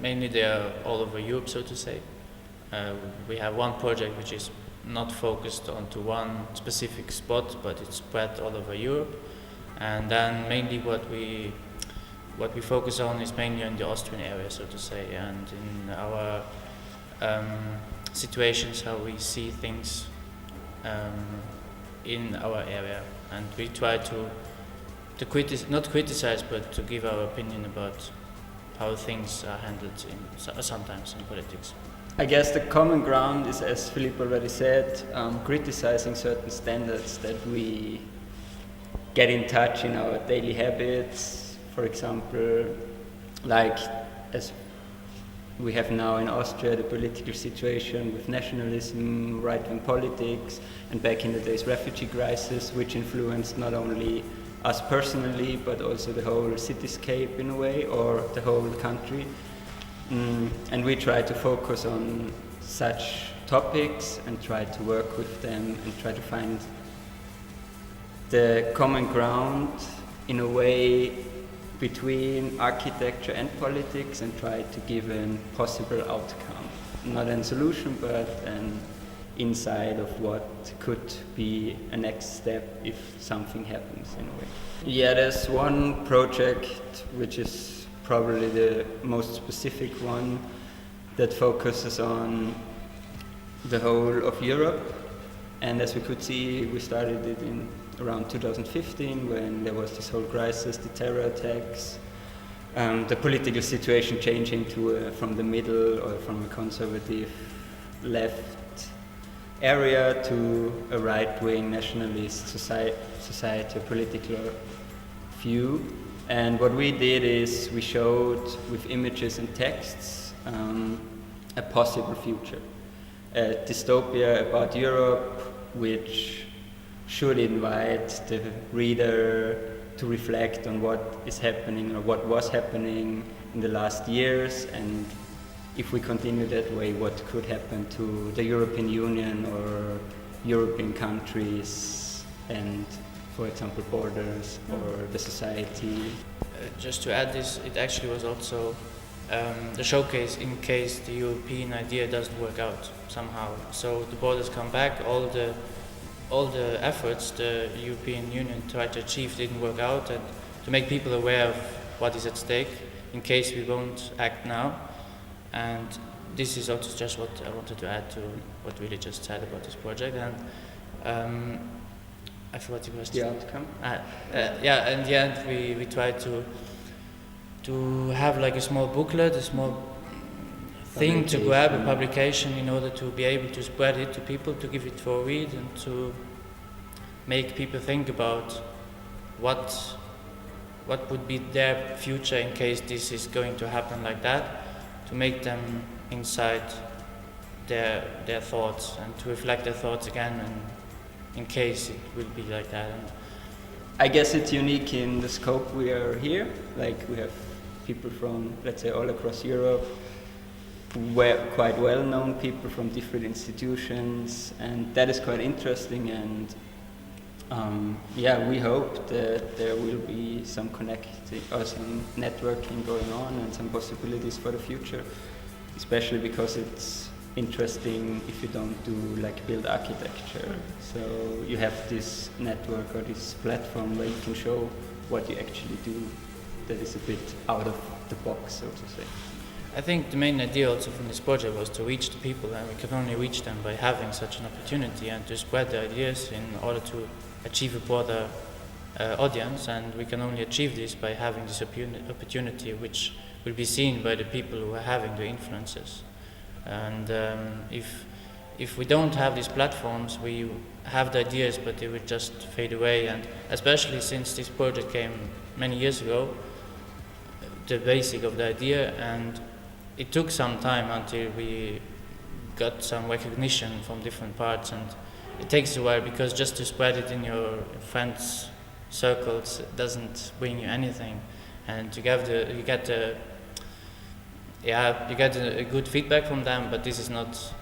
mainly they are all over Europe, so to say. We have one project which is not focused onto one specific spot, but it's spread all over Europe. And then mainly what we focus on is mainly on the Austrian area, so to say, and in our situations, how we see things in our area, and we try to not criticize, but to give our opinion about how things are handled sometimes in politics. I guess the common ground is, as Philippe already said, criticizing certain standards that we get in touch in our daily habits. For example, like as we have now in Austria, the political situation with nationalism, right-wing politics, and back in the days refugee crisis, which influenced not only us personally, but also the whole cityscape in a way, or the whole country. And we try to focus on such topics and try to work with them and try to find the common ground in a way between architecture and politics and try to give a possible outcome. Not a solution, but an insight of what could be a next step if something happens in a way. Yeah, there's one project which is probably the most specific one that focuses on the whole of Europe. And as we could see, we started it in around 2015 when there was this whole crisis, the terror attacks, the political situation changing to from the middle or from a conservative left area to a right-wing nationalist society political view. And what we did is we showed with images and texts a possible future, a dystopia about Europe which should invite the reader to reflect on what is happening or what was happening in the last years, and if we continue that way, what could happen to the European Union or European countries and, for example, borders or the society. Just to add this, it actually was also the showcase in case the European idea doesn't work out somehow. So the borders come back, all the efforts the European Union tried to achieve didn't work out, and to make people aware of what is at stake in case we won't act now. And this is also just what I wanted to add to what Willy just said about this project. And I forgot the question. The outcome? Yeah, in the end we tried to have like a small booklet, a small thing to grab, a publication, in order to be able to spread it to people, to give it for a read, and to make people think about what would be their future in case this is going to happen like that, to make them inside their thoughts and to reflect their thoughts again, and in case it will be like that. And I guess it's unique in the scope we are here. Like we have people from, let's say, all across Europe, quite well-known people from different institutions, and that is quite interesting. And yeah, we hope that there will be some connecting or some networking going on and some possibilities for the future, especially because it's interesting if you don't do like build architecture. So you have this network or this platform where you can show what you actually do that is a bit out of the box, so to say. I think the main idea also from this project was to reach the people, and we can only reach them by having such an opportunity and to spread the ideas in order to achieve a broader audience. And we can only achieve this by having this opportunity which will be seen by the people who are having the influences. And if we don't have these platforms, we have the ideas but they will just fade away. And especially since this project came many years ago, the basic of the idea, and it took some time until we got some recognition from different parts, and it takes a while because just to spread it in your friends' circles doesn't bring you anything, and you get a good feedback from them, but this is not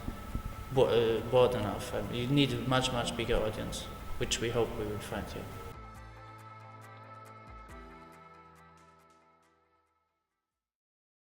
broad enough. You need a much bigger audience, which we hope we will find here.